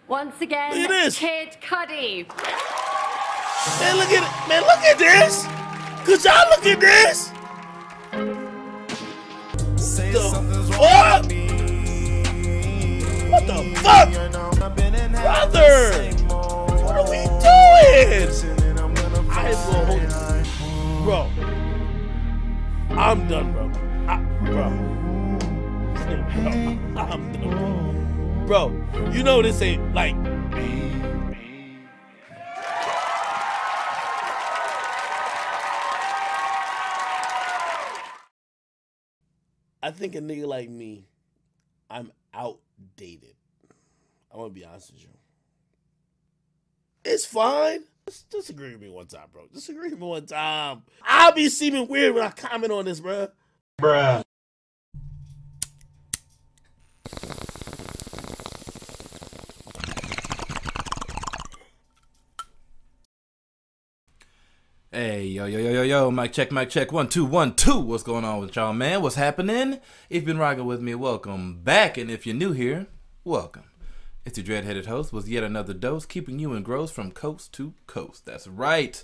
Once again, Look at this. Kid Cudi. Man, look at it. Man, look at this. Could y'all look at this? What? What the fuck? Brother! What are we doing? I ain't gonna hold it. Bro. I'm done, bro. I'm done. Bro, you know this ain't like. I think a nigga like me, I'm outdated. I want to be honest with you. It's fine. Just disagree with me one time, bro. Disagree with me one time. I'll be seeming weird when I comment on this, bro. Bruh. Hey, yo, mic check, 1 2 1 2. What's going on with y'all, man? What's happening? If you've been rocking with me, welcome back. And if you're new here, welcome. It's your dread-headed host with yet another dose, keeping you engrossed from coast to coast. That's right.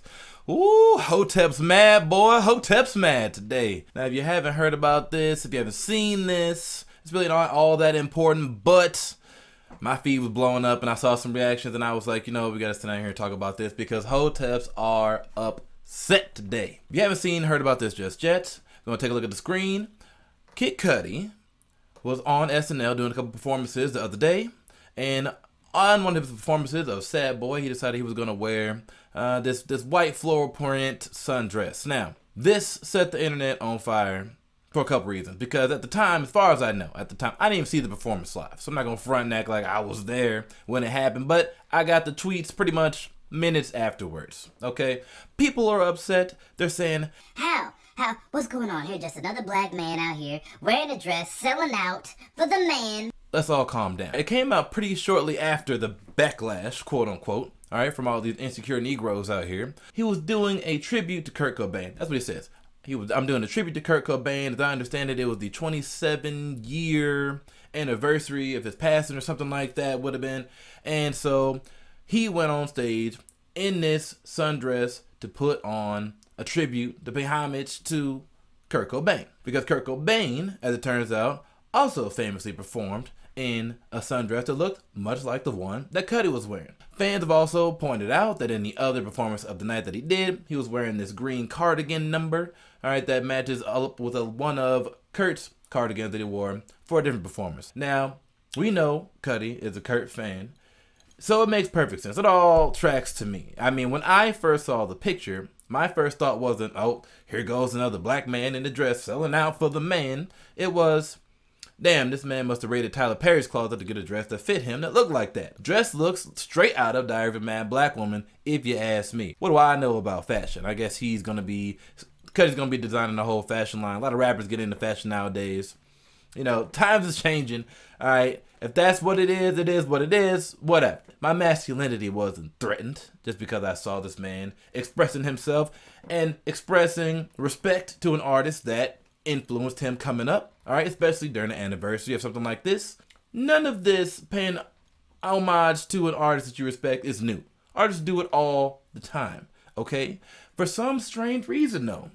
Ooh, Hoteps mad, boy. Hoteps mad today. Now, if you haven't heard about this, if you haven't seen this, it's really not all that important, but my feed was blowing up and I saw some reactions and I was like, you know, we got to sit down here and talk about this because Hoteps are upset today. If you haven't heard about this just yet, we're going to take a look at the screen. Kid Cudi was on SNL doing a couple performances the other day. And on one of his performances of Sad Boy, he decided he was going to wear this white floral print sundress. Now, this set the internet on fire for a couple reasons. Because at the time, as far as I know, I didn't even see the performance live. So I'm not going to front and act like I was there when it happened. But I got the tweets pretty much minutes afterwards. Okay? People are upset. They're saying, How? What's going on here? Just another black man out here wearing a dress, selling out for the man. Let's all calm down. It came out pretty shortly after the backlash, quote unquote, all right, from all these insecure Negroes out here. He was doing a tribute to Kurt Cobain. That's what he says. I'm doing a tribute to Kurt Cobain. As I understand it, it was the 27-year anniversary of his passing or something like that would have been. And so he went on stage in this sundress to put on a tribute to pay homage to Kurt Cobain. Because Kurt Cobain, as it turns out, also famously performed in a sundress that looked much like the one that Cudi was wearing. Fans have also pointed out that in the other performance of the night that he did, he was wearing this green cardigan number, all right, that matches up with one of Kurt's cardigans that he wore for a different performance. Now, we know Cudi is a Kurt fan, so it makes perfect sense. It all tracks to me. I mean, when I first saw the picture, my first thought wasn't, oh, here goes another black man in a dress selling out for the man. It was, damn, this man must have raided Tyler Perry's closet to get a dress that fit him that looked like that. Dress looks straight out of Diary of a Mad Black Woman, if you ask me. What do I know about fashion? I guess Cudi's gonna be designing the whole fashion line. A lot of rappers get into fashion nowadays. You know, times is changing, all right? If that's what it is what it is, whatever. My masculinity wasn't threatened just because I saw this man expressing himself and expressing respect to an artist that influenced him coming up, all right, especially during the anniversary of something like this. None of this paying homage to an artist that you respect is new. Artists do it all the time, okay? For some strange reason, though,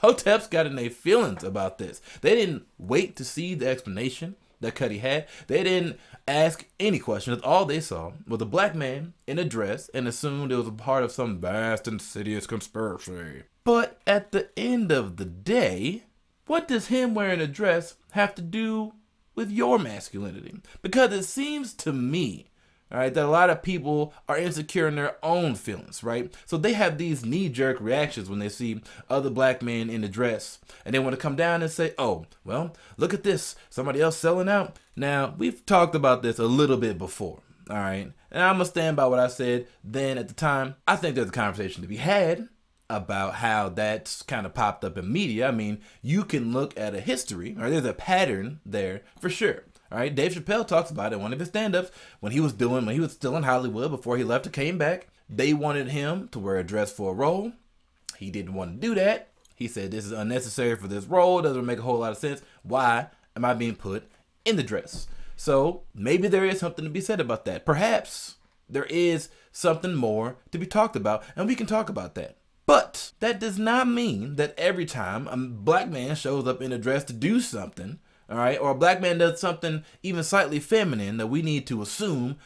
Hoteps got in their feelings about this. They didn't wait to see the explanation that Cudi had. They didn't ask any questions. All they saw was a black man in a dress and assumed it was a part of some vast, insidious conspiracy. But at the end of the day, what does him wearing a dress have to do with your masculinity? Because it seems to me, all right, that a lot of people are insecure in their own feelings, right? So they have these knee-jerk reactions when they see other black men in a dress. And they want to come down and say, oh, well, look at this. Somebody else selling out. Now, we've talked about this a little bit before, all right? And I'm going to stand by what I said then at the time. I think there's a conversation to be had about how that's kind of popped up in media. I mean, you can look at a history, or there's a pattern there for sure. All right, Dave Chappelle talks about it in one of his stand-ups when he was still in Hollywood before he left and came back. They wanted him to wear a dress for a role. He didn't want to do that. He said, this is unnecessary for this role. Doesn't make a whole lot of sense. Why am I being put in the dress? So maybe there is something to be said about that. Perhaps there is something more to be talked about, and we can talk about that. But that does not mean that every time a black man shows up in a dress to do something, all right, or a black man does something even slightly feminine, that we need to assume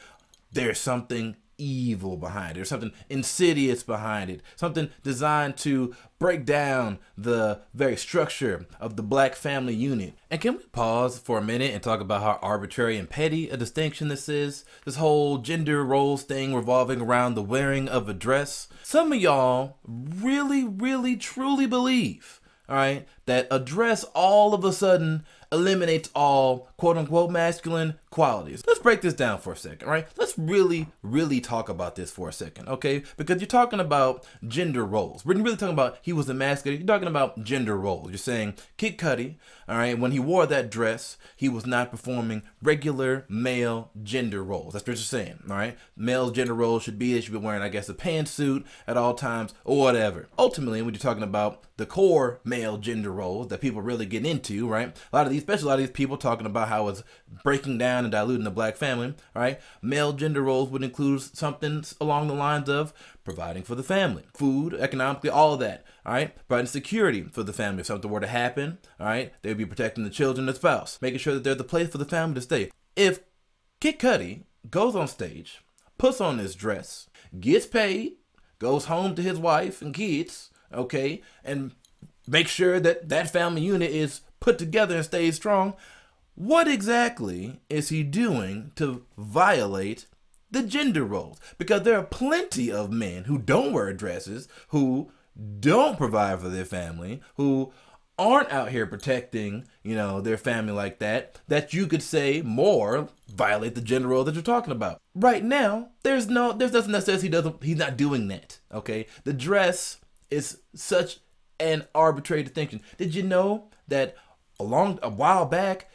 there's something evil behind it, or something insidious behind it, something designed to break down the very structure of the black family unit. And can we pause for a minute and talk about how arbitrary and petty a distinction this is? This whole gender roles thing revolving around the wearing of a dress. Some of y'all really truly believe, all right, that a dress all of a sudden eliminates all quote-unquote masculine qualities. Let's break this down for a second, right? Let's really talk about this for a second, okay? Because you're talking about gender roles. We're really talking about he was emasculated. You're talking about gender roles. You're saying Kid Cudi, all right, when he wore that dress, he was not performing regular male gender roles. That's what you're saying, all right? Male gender roles should be wearing, I guess, a pantsuit at all times or whatever. Ultimately, when you're talking about the core male gender roles that people really get into, right? Especially a lot of these people talking about how it's breaking down and diluting the black family, right? Male gender roles would include something along the lines of providing for the family, food, economically, all of that, all right? Providing security for the family. If something were to happen, all right, they would be protecting the children and the spouse, making sure that there's a place for the family to stay. If Kid Cudi goes on stage, puts on this dress, gets paid, goes home to his wife and kids, okay, and make sure that that family unit is put together and stays strong, what exactly is he doing to violate the gender roles? Because there are plenty of men who don't wear dresses, who don't provide for their family, who aren't out here protecting, you know, their family like that, that you could say more violate the gender role that you're talking about. Right now, there's nothing that says he's not doing that, okay? The dress is such an arbitrary distinction. Did you know that a while back,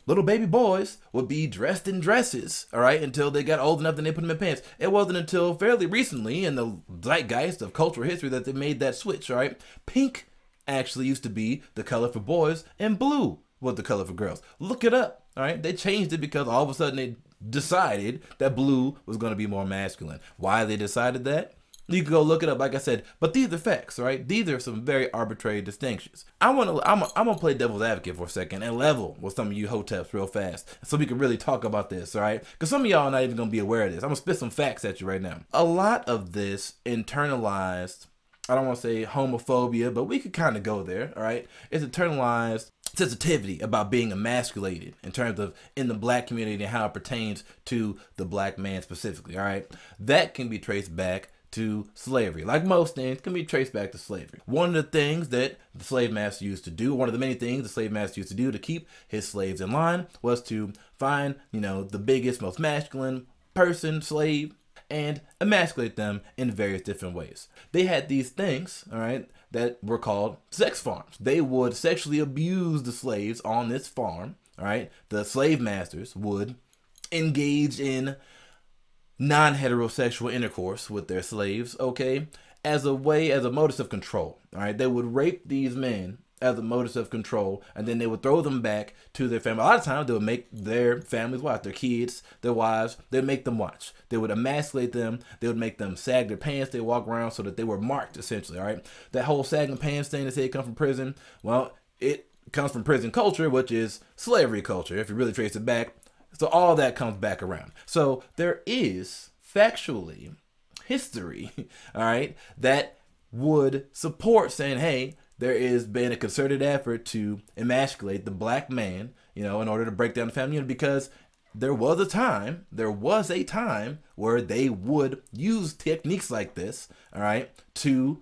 little baby boys would be dressed in dresses, all right, until they got old enough and they put them in pants? It wasn't until fairly recently in the zeitgeist of cultural history that they made that switch, all right? Pink actually used to be the color for boys and blue was the color for girls. Look it up, all right? They changed it because all of a sudden they decided that blue was going to be more masculine. Why they decided that? You can go look it up, like I said, but these are facts, right? These are some very arbitrary distinctions. I'm gonna play devil's advocate for a second and level with some of you Hoteps real fast, so we can really talk about this, all right? Because some of y'all are not even gonna be aware of this. I'm gonna spit some facts at you right now. A lot of this internalized, I don't want to say homophobia, but we could kind of go there, all right? It's internalized sensitivity about being emasculated in terms of in the black community and how it pertains to the black man specifically, all right? That can be traced back to slavery. Like most things, can be traced back to slavery. One of the things that the slave master used to do, one of the many things the slave master used to do to keep his slaves in line was to find, you know, the biggest, most masculine person, slave, and emasculate them in various different ways. They had these things, all right, that were called sex farms. They would sexually abuse the slaves on this farm, all right? The slave masters would engage in non-heterosexual intercourse with their slaves, okay, as a modus of control, all right? They would rape these men as a modus of control, and then they would throw them back to their family. A lot of times they would make their families watch, their kids, their wives, they'd make them watch. They would emasculate them, they would make them sag their pants, they walk around so that they were marked, essentially, all right? That whole sagging pants thing they say it comes from prison, well, it comes from prison culture, which is slavery culture, if you really trace it back. So all that comes back around. So there is factually history, all right, that would support saying, hey, there has been a concerted effort to emasculate the black man, you know, in order to break down the family unit, because there was a time where they would use techniques like this, all right, to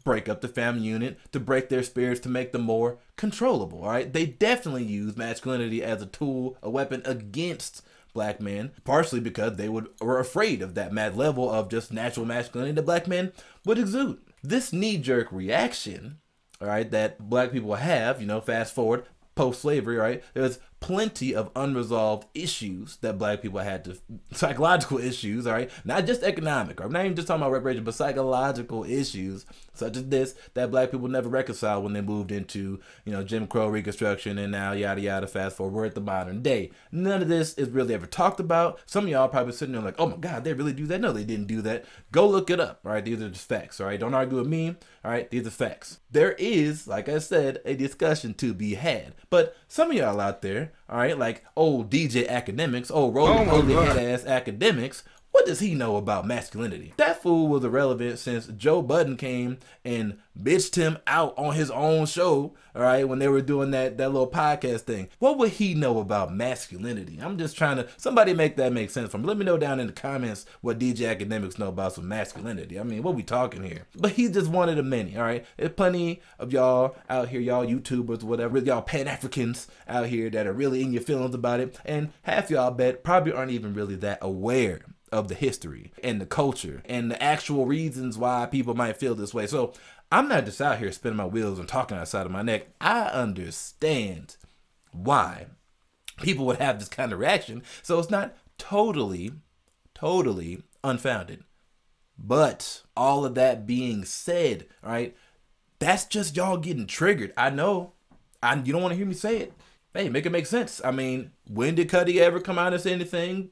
break up the family unit, to break their spirits, to make them more controllable, all right? They definitely use masculinity as a tool, a weapon against black men, partially because they were afraid of that mad level of just natural masculinity that black men would exude. This knee-jerk reaction, all right, that black people have, you know, fast forward, post-slavery, right? There's plenty of unresolved issues that black people had to, psychological issues, all right? Not just economic, or I'm not even just talking about reparation, but psychological issues such as this that black people never reconciled when they moved into, you know, Jim Crow, Reconstruction, and now yada yada, fast forward, we're at the modern day. None of this is really ever talked about. Some of y'all probably sitting there like, oh my God, they really do that? No, they didn't do that. Go look it up, all right? These are just facts, all right? Don't argue with me, all right? These are facts. There is, like I said, a discussion to be had, but some of y'all out there, all right, like old DJ academics, old roly head ass academics, what does he know about masculinity? That fool was irrelevant since Joe Budden came and bitched him out on his own show, all right, when they were doing that little podcast thing. What would he know about masculinity? I'm just trying to, somebody make that make sense for me. Let me know down in the comments what DJ academics know about some masculinity. I mean, what we talking here? But he's just one of the many, all right? There's plenty of y'all out here, y'all YouTubers, whatever, y'all Pan-Africans out here that are really in your feelings about it. And half y'all bet probably aren't even really that aware of the history and the culture and the actual reasons why people might feel this way. So I'm not just out here spinning my wheels and talking outside of my neck. I understand why people would have this kind of reaction. So it's not totally unfounded. But all of that being said, all right, that's just y'all getting triggered. I know. You don't want to hear me say it. Hey, make it make sense. I mean, when did Cuddy ever come out and say anything?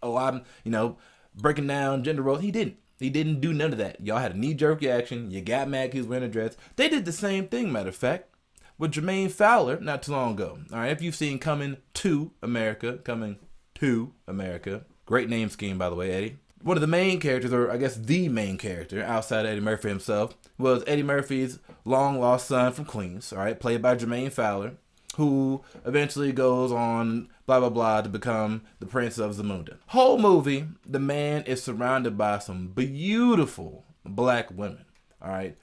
Oh, I'm, you know, breaking down gender roles. He didn't. He didn't do none of that. Y'all had a knee-jerk reaction. You got mad he was wearing a dress. They did the same thing, matter of fact, with Jermaine Fowler not too long ago. All right, if you've seen Coming to America. Great name scheme, by the way, Eddie. One of the main characters, or I guess the main character, outside of Eddie Murphy himself, was Eddie Murphy's long-lost son from Queens, all right, played by Jermaine Fowler, who eventually goes on, blah, blah, blah, to become the Prince of Zamunda. Whole movie, the man is surrounded by some beautiful black women, all right?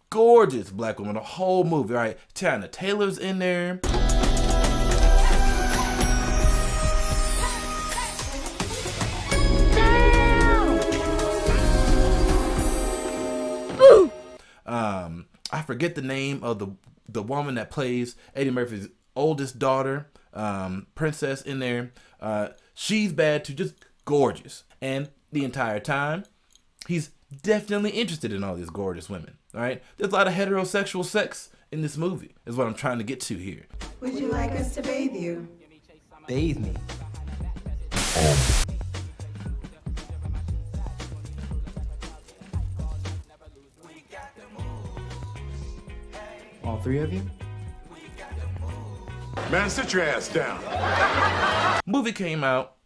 Gorgeous black women, the whole movie, all right? Tiana Taylor's in there. I forget the name of the woman that plays Eddie Murphy's oldest daughter, Princess in there. She's bad too, just gorgeous. And the entire time, he's definitely interested in all these gorgeous women, all right? There's a lot of heterosexual sex in this movie, is what I'm trying to get to here. Would you like us to bathe you? Bathe me. All three of you? Man, sit your ass down. Movie came out.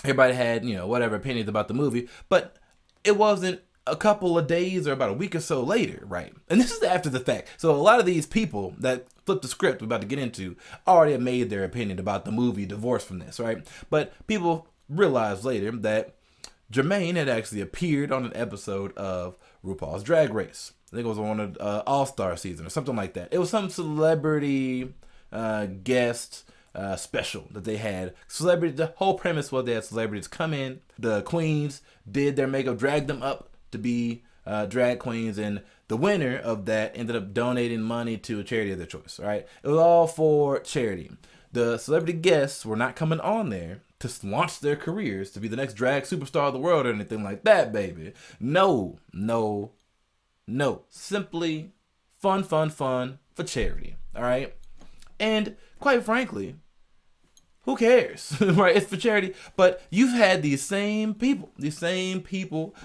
Everybody had, you know, whatever opinions about the movie, but it wasn't a couple of days or about a week or so later, right? And this is after the fact. So a lot of these people that flipped the script we're about to get into already have made their opinion about the movie divorced from this, right? But people realized later that Jermaine had actually appeared on an episode of RuPaul's Drag Race. I think it was on an All-Star season or something like that. It was some celebrity guest special that they had. The whole premise was they had celebrities come in. The queens did their makeup, dragged them up to be drag queens, and the winner of that ended up donating money to a charity of their choice. Right? It was all for charity. The celebrity guests were not coming on there to launch their careers to be the next drag superstar of the world or anything like that, baby. No. Simply fun for charity. All right? And quite frankly, who cares, right? It's for charity. But you've had these same people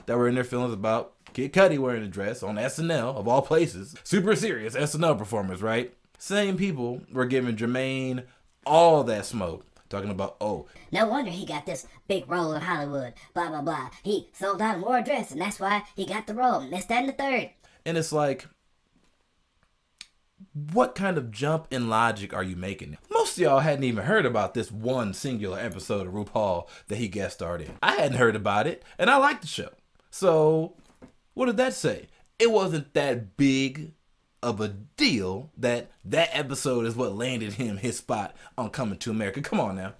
that were in their feelings about Kid Cudi wearing a dress on SNL, of all places. Super serious SNL performers, right? Same people were giving Jermaine all that smoke. Talking about, oh, no wonder he got this big role in Hollywood, blah, blah, blah. He sold out and wore a dress, and that's why he got the role. And this, that, and the third. And it's like, what kind of jump in logic are you making? Most of y'all hadn't even heard about this one singular episode of RuPaul that he guest starred in. I hadn't heard about it, and I liked the show. So, what did that say? It wasn't that big of a deal that episode is what landed him his spot on Coming to America. Come on now.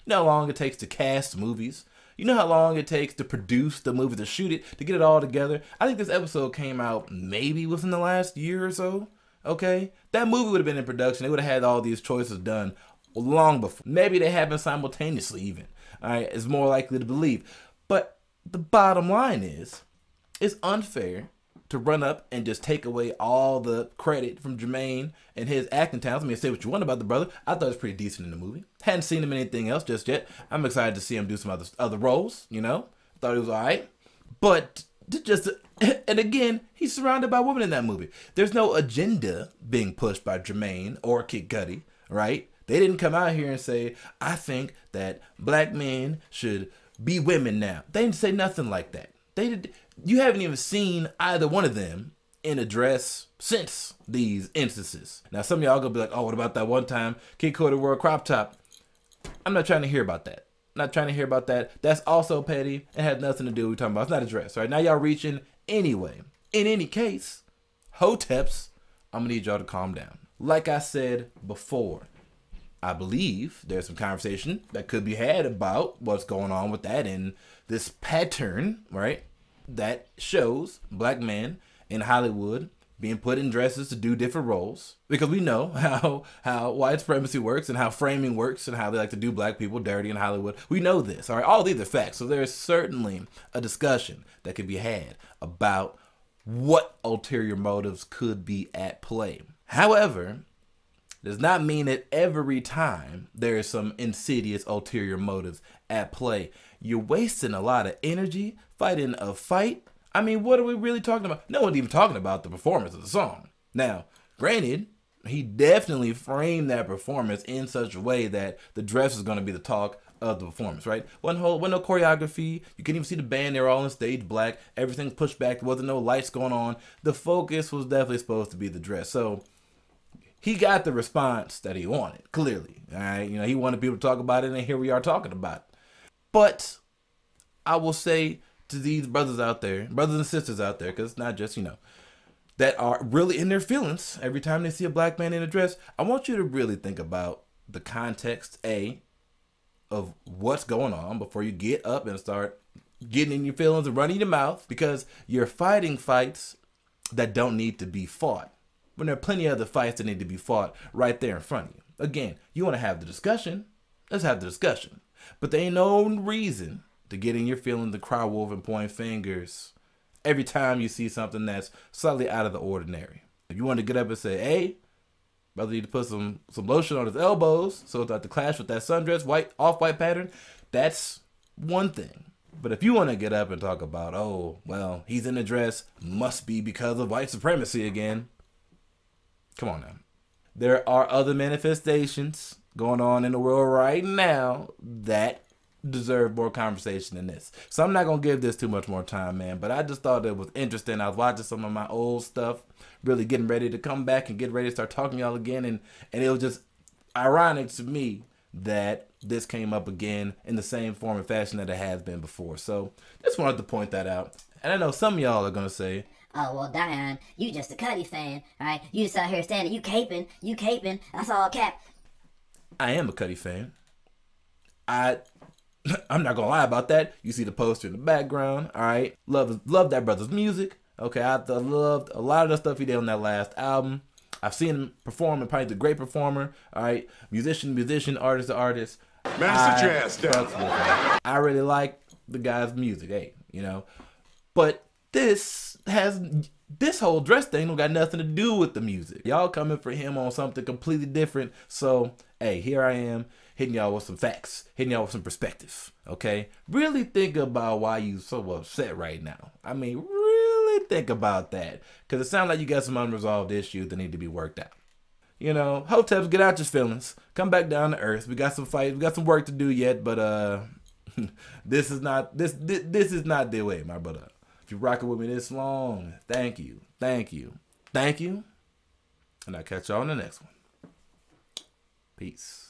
You know how long it takes to cast movies? You know how long it takes to produce the movie, to shoot it, to get it all together? I think this episode came out maybe within the last year or so. Okay? That movie would have been in production. They would have had all these choices done long before. Maybe they happened simultaneously even. All right, it's more likely to believe. But the bottom line is, it's unfair to run up and just take away all the credit from Jermaine and his acting talents. I mean, say what you want about the brother. I thought it was pretty decent in the movie. Hadn't seen him in anything else just yet. I'm excited to see him do some other roles, you know. Thought he was all right. But and again, he's surrounded by women in that movie. There's no agenda being pushed by Jermaine or Kid Cudi, right? They didn't come out here and say, I think that black men should be women now. They didn't say nothing like that. You haven't even seen either one of them in a dress since these instances. Now, some of y'all gonna be like, oh, what about that one time Kid Cudi wore a crop top? I'm not trying to hear about that. Not trying to hear about that. That's also petty. It has nothing to do with what we're talking about. It's not a dress, right? Now y'all reaching anyway. In any case, Hoteps, I'm gonna need y'all to calm down. Like I said before, I believe there's some conversation that could be had about what's going on with that and this pattern, right? That shows black men in Hollywood being put in dresses to do different roles, because we know how white supremacy works and how framing works and how they like to do black people dirty in Hollywood. We know this, all right? All these are facts. So there's certainly a discussion that could be had about what ulterior motives could be at play. However, does not mean that every time there is some insidious ulterior motives at play. You're wasting a lot of energy fighting a fight. I mean, what are we really talking about? No one's even talking about the performance of the song. Now, granted, he definitely framed that performance in such a way that the dress is going to be the talk of the performance, right? Wasn't no choreography. You couldn't even see the band. They were all on stage black. Everything pushed back. There wasn't no lights going on. The focus was definitely supposed to be the dress. So he got the response that he wanted, clearly. All right, you know, he wanted people to talk about it, and here we are talking about it. But I will say to these brothers out there, brothers and sisters out there, because it's not just, you know, that are really in their feelings every time they see a black man in a dress, I want you to really think about the context, of what's going on before you get up and start getting in your feelings and running your mouth, because you're fighting fights that don't need to be fought, when there are plenty of other fights that need to be fought right there in front of you. Again, you want to have the discussion, let's have the discussion. But there ain't no reason to get in your feelings, to cry wolf and point fingers every time you see something that's slightly out of the ordinary. If you want to get up and say, hey, brother need to put some lotion on his elbows so it's not to clash with that sundress, off-white pattern, that's one thing. But if you want to get up and talk about, oh, well, he's in a dress, must be because of white supremacy again, come on now. There are other manifestations going on in the world right now that deserve more conversation than this. So I'm not going to give this too much more time, man. But I just thought it was interesting. I was watching some of my old stuff, really getting ready to come back and get ready to start talking to y'all again. And it was just ironic to me that this came up again in the same form and fashion that it has been before. So just wanted to point that out. And I know some of y'all are going to say, oh, well, Dion, you just a Cudi fan, right? You just out here standing, you caping, that's all cap. I am a Cudi fan. I'm not gonna lie about that. You see the poster in the background, all right? Love that brother's music. Okay, I loved a lot of the stuff he did on that last album. I've seen him perform, and probably he's a great performer, all right? Musician, artist to artist. Master your ass down. I really like the guy's music, hey, you know? But this whole dress thing don't got nothing to do with the music. Y'all coming for him on something completely different. So, hey, here I am hitting y'all with some facts, hitting y'all with some perspective, okay? Really think about why you so upset right now. I mean, really think about that, because it sounds like you got some unresolved issues that need to be worked out. You know, Hoteps, get out your feelings. Come back down to earth. We got some fight. We got some work to do yet, but this is not the way, my brother. If you're rocking with me this long, thank you. And I'll catch y'all on the next one. Peace.